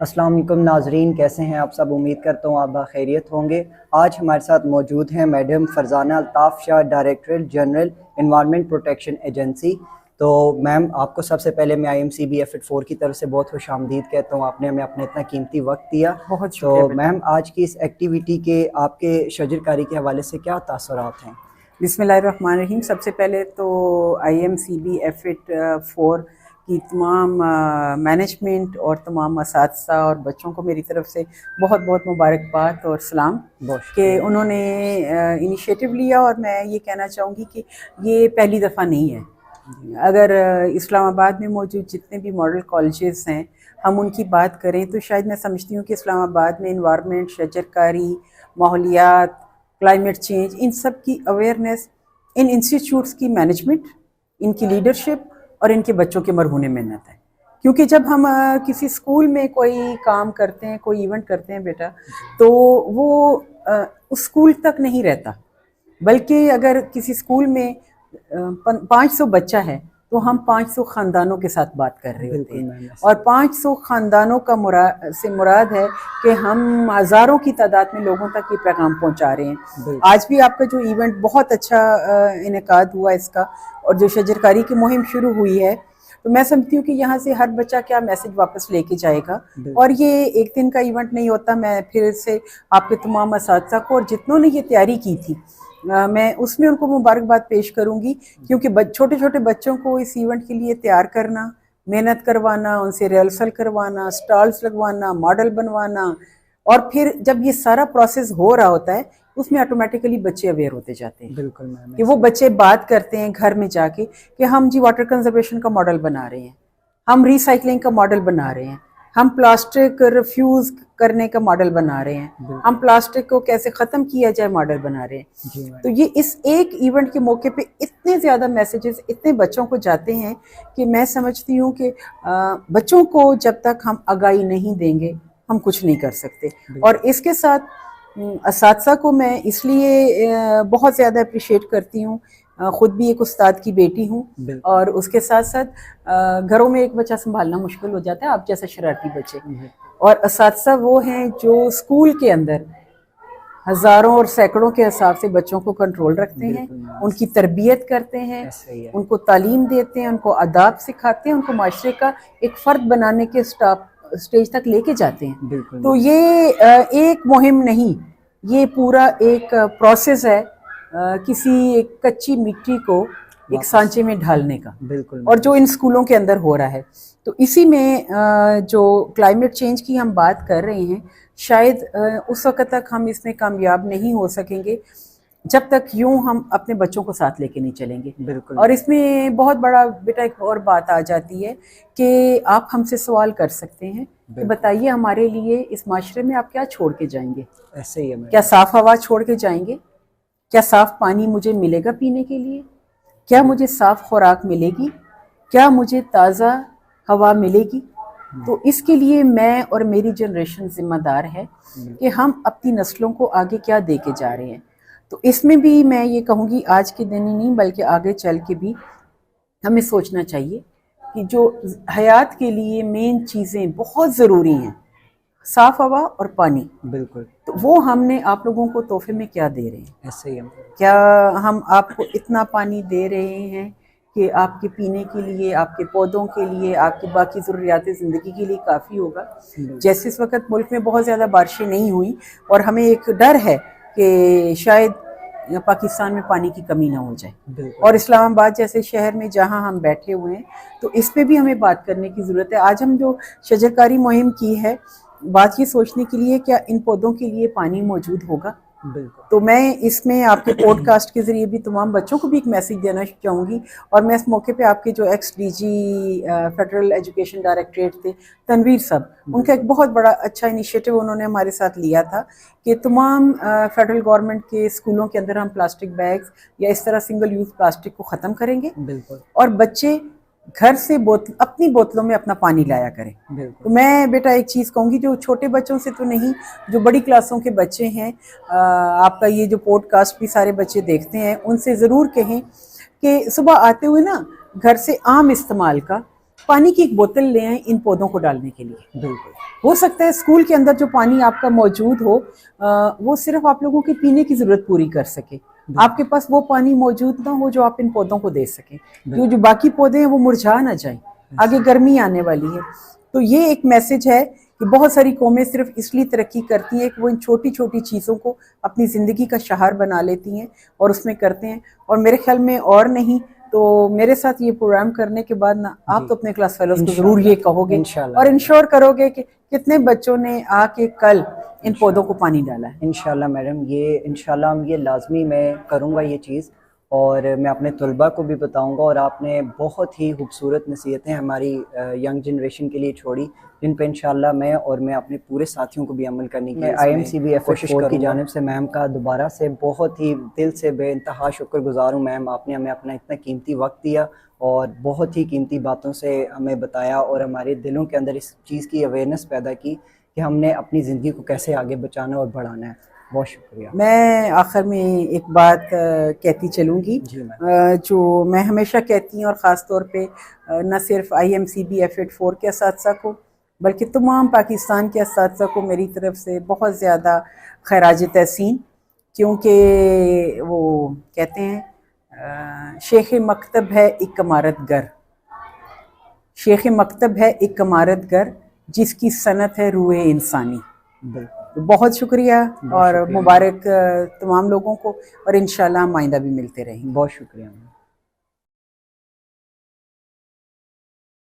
अस्सलाम वालेकुम नाजरीन, कैसे हैं आप सब। उम्मीद करता हूँ आप बखैरियत होंगे। आज हमारे साथ मौजूद हैं madam Farzana Altaf Shah, director general environment protection agency. तो मैम, आपको सबसे पहले मैं IMCB एफिड 4 की तरफ से बहुत खुशामदीद कहता हूँ। आपने हमें अपना इतना कीमती वक्त दिया। बहुत तो शुक्रिया बेटा। मैम, आज की इस एक्टिविटी के आपके शजरकारी के हवाले से क्या तासुरात हैं? बिस्मिल्लाहिर्रहमानिर्रहीम। सबसे पहले तो IMCB एफिड 4 की तमाम मैनेजमेंट और तमाम असातिज़ा और बच्चों को मेरी तरफ से बहुत बहुत मुबारकबाद और सलाम बहुत कि शुक्रिया। उन्होंने इनिशिएटिव लिया। और मैं ये कहना चाहूँगी कि ये पहली दफ़ा नहीं है। अगर इस्लामाबाद में मौजूद जितने भी मॉडल कॉलेजेस हैं, हम उनकी बात करें तो शायद मैं समझती हूँ कि इस्लामाबाद में इन्वायरमेंट, शजरकारी, माहौलियात, क्लाइमेट चेंज, इन सब की अवेयरनेस, इन इंस्टीट्यूट्स की मैनेजमेंट, इनकी लीडरशिप और इनके बच्चों के मरहूने मेहनत है। क्योंकि जब हम किसी स्कूल में कोई काम करते हैं, कोई इवेंट करते हैं बेटा, तो वो उस स्कूल तक नहीं रहता, बल्कि अगर किसी स्कूल में 500 बच्चा है तो हम 500 ख़ानदानों के साथ बात कर रहे होते हैं। और 500 ख़ानदानों का मुराद है कि हम हज़ारों की तादाद में लोगों तक ये पैगाम पहुंचा रहे हैं। आज भी आपका जो इवेंट बहुत अच्छा इनेकाद हुआ इसका, और जो शजरकारी की मुहिम शुरू हुई है, तो मैं समझती हूँ कि यहाँ से हर बच्चा क्या मैसेज वापस लेके जाएगा। और ये एक दिन का इवेंट नहीं होता। मैं फिर से आपके तमाम असातिज़ा को और जितनों ने ये तैयारी की थी, मैं उसमें उनको मुबारकबाद पेश करूंगी। क्योंकि छोटे छोटे बच्चों को इस इवेंट के लिए तैयार करना, मेहनत करवाना, उनसे रिहर्सल करवाना, स्टॉल्स लगवाना, मॉडल बनवाना, और फिर जब ये सारा प्रोसेस हो रहा होता है, उसमें ऑटोमेटिकली बच्चे अवेयर होते जाते हैं। बिल्कुल मैम। कि वो बच्चे बात करते हैं घर में जाके कि हम जी वाटर कंजर्वेशन का मॉडल बना रहे हैं, हम रिसाइकलिंग का मॉडल बना रहे हैं, हम प्लास्टिक रिफ्यूज़ करने का मॉडल बना रहे हैं, हम प्लास्टिक को कैसे ख़त्म किया जाए मॉडल बना रहे हैं। तो ये इस एक इवेंट के मौके पे इतने ज़्यादा मैसेजेस इतने बच्चों को जाते हैं कि मैं समझती हूँ कि बच्चों को जब तक हम आगाही नहीं देंगे, हम कुछ नहीं कर सकते। और इसके साथ असातिज़ा को मैं इसलिए बहुत ज़्यादा अप्रिशिएट करती हूँ। ख़ुद भी एक उस्ताद की बेटी हूँ, और उसके साथ साथ घरों में एक बच्चा संभालना मुश्किल हो जाता है, आप जैसा शरारती बच्चे। और असातिज़ा वो हैं जो स्कूल के अंदर हज़ारों और सैकड़ों के हिसाब से बच्चों को कंट्रोल रखते हैं, उनकी तरबियत करते हैं, उनको तालीम देते हैं, उनको आदाब सिखाते हैं, उनको माशरे का एक फ़र्द बनाने के स्टेज तक लेके जाते हैं। तो ये एक मुहिम नहीं, ये पूरा एक प्रोसेस है किसी एक कच्ची मिट्टी को एक सांचे में ढालने का। और जो इन स्कूलों के अंदर हो रहा है, तो इसी में जो क्लाइमेट चेंज की हम बात कर रहे हैं, शायद उस वक्त तक हम इसमें कामयाब नहीं हो सकेंगे जब तक यूं हम अपने बच्चों को साथ लेके नहीं चलेंगे। और इसमें बहुत बड़ा बेटा एक और बात आ जाती है कि आप हमसे सवाल कर सकते हैं कि बताइए हमारे लिए इस माशरे में आप क्या छोड़ के जाएंगे। ऐसे ही है। क्या साफ हवा छोड़ के जाएंगे? क्या साफ पानी मुझे मिलेगा पीने के लिए? क्या मुझे साफ खुराक मिलेगी? क्या मुझे ताज़ा हवा मिलेगी? तो इसके लिए मैं और मेरी जनरेशन जिम्मेदार है कि हम अपनी नस्लों को आगे क्या दे के जा रहे हैं। तो इसमें भी मैं ये कहूँगी, आज के दिन ही नहीं बल्कि आगे चल के भी हमें सोचना चाहिए कि जो हयात के लिए मेन चीज़ें बहुत ज़रूरी हैं, साफ़ हवा और पानी, तो वो हमने आप लोगों को तोहफे में क्या दे रहे हैं। ऐसे ही है। क्या हम आपको इतना पानी दे रहे हैं कि आपके पीने के लिए, आपके पौधों के लिए, आपकी बाकी ज़रूरियात ज़िंदगी के लिए काफ़ी होगा? जैसे इस वक्त मुल्क में बहुत ज़्यादा बारिशें नहीं हुई और हमें एक डर है कि शायद पाकिस्तान में पानी की कमी ना हो जाए, और इस्लामाबाद जैसे शहर में जहां हम बैठे हुए हैं, तो इस पे भी हमें बात करने की ज़रूरत है। आज हम जो शजरकारी मुहिम की है, बात ये सोचने के लिए क्या इन पौधों के लिए पानी मौजूद होगा। तो मैं इसमें आपके पॉडकास्ट के ज़रिए भी तमाम बच्चों को भी एक मैसेज देना चाहूँगी। और मैं इस मौके पे आपके जो XDG फेडरल एजुकेशन डायरेक्टरेट थे, तनवीर साहब, उनका एक बहुत बड़ा अच्छा इनिशिएटिव उन्होंने हमारे साथ लिया था कि तमाम फेडरल गवर्नमेंट के स्कूलों के अंदर हम प्लास्टिक बैग्स या इस तरह सिंगल यूज़ प्लास्टिक को ख़त्म करेंगे, और बच्चे घर से अपनी बोतलों में अपना पानी लाया करें। तो मैं बेटा एक चीज़ कहूँगी, जो छोटे बच्चों से तो नहीं, जो बड़ी क्लासों के बच्चे हैं, आपका ये जो पॉडकास्ट भी सारे बच्चे देखते हैं, उनसे ज़रूर कहें कि सुबह आते हुए ना घर से आम इस्तेमाल का پانی کی ایک بوتل لے آئیں ان پودوں کو ڈالنے کے لیے. بالکل. ہو سکتا ہے اسکول کے اندر جو پانی آپ کا موجود ہو وہ صرف آپ لوگوں کے پینے کی ضرورت پوری کر سکے. آپ کے پاس وہ پانی موجود نہ ہو جو آپ ان پودوں کو دے سکیں. جو باقی پودے ہیں وہ مرجھا نہ جائیں. آگے گرمی آنے والی ہے. تو یہ ایک میسج ہے کہ بہت ساری قومیں صرف اس لیے ترقی کرتی ہیں کہ وہ ان چھوٹی چھوٹی چیزوں کو اپنی زندگی کا شعار بنا لیتی ہیں اور اس میں کرتے ہیں. اور میرے خیال میں اور نہیں تو میرے ساتھ یہ پروگرام کرنے کے بعد نا آپ تو اپنے کلاس فیلوز کو ضرور یہ کہو گے اور انشور کرو گے کہ کتنے بچوں نے آ کے کل ان پودوں کو پانی ڈالا ہے. انشاءاللہ میڈم یہ انشاءاللہ یہ لازمی میں کروں گا یہ چیز، اور میں اپنے طلباء کو بھی بتاؤں گا. اور آپ نے بہت ہی خوبصورت نصیحتیں ہماری ینگ جنریشن کے لیے چھوڑی جن پہ انشاءاللہ میں اپنے پورے ساتھیوں کو بھی عمل کرنے کی IMCB کی جانب سے میم کا دوبارہ سے بہت ہی دل سے بے انتہا شکر گزار ہوں. میم آپ نے ہمیں اپنا اتنا قیمتی وقت دیا اور بہت ہی قیمتی باتوں سے ہمیں بتایا اور ہمارے دلوں کے اندر اس چیز کی اویئرنیس پیدا کی کہ ہم نے اپنی زندگی کو کیسے آگے بچانا اور بڑھانا ہے. بہت شکریہ. میں آخر میں ایک بات کہتی چلوں گی جو میں ہمیشہ کہتی ہوں، اور خاص طور پہ نہ صرف IMCB F-8 4 کے اساتذہ کو بلکہ تمام پاکستان کے اساتذہ کو میری طرف سے بہت زیادہ خراج تحسین، کیونکہ وہ کہتے ہیں شیخ مکتب ہے ایک عمارت گر، شیخ مکتب ہے ایک عمارت گر جس کی صنعت ہے روح انسانی. بہت شکریہ اور مبارک تمام لوگوں کو، اور انشاءاللہ ہم آئندہ بھی ملتے رہیں. بہت شکریہ.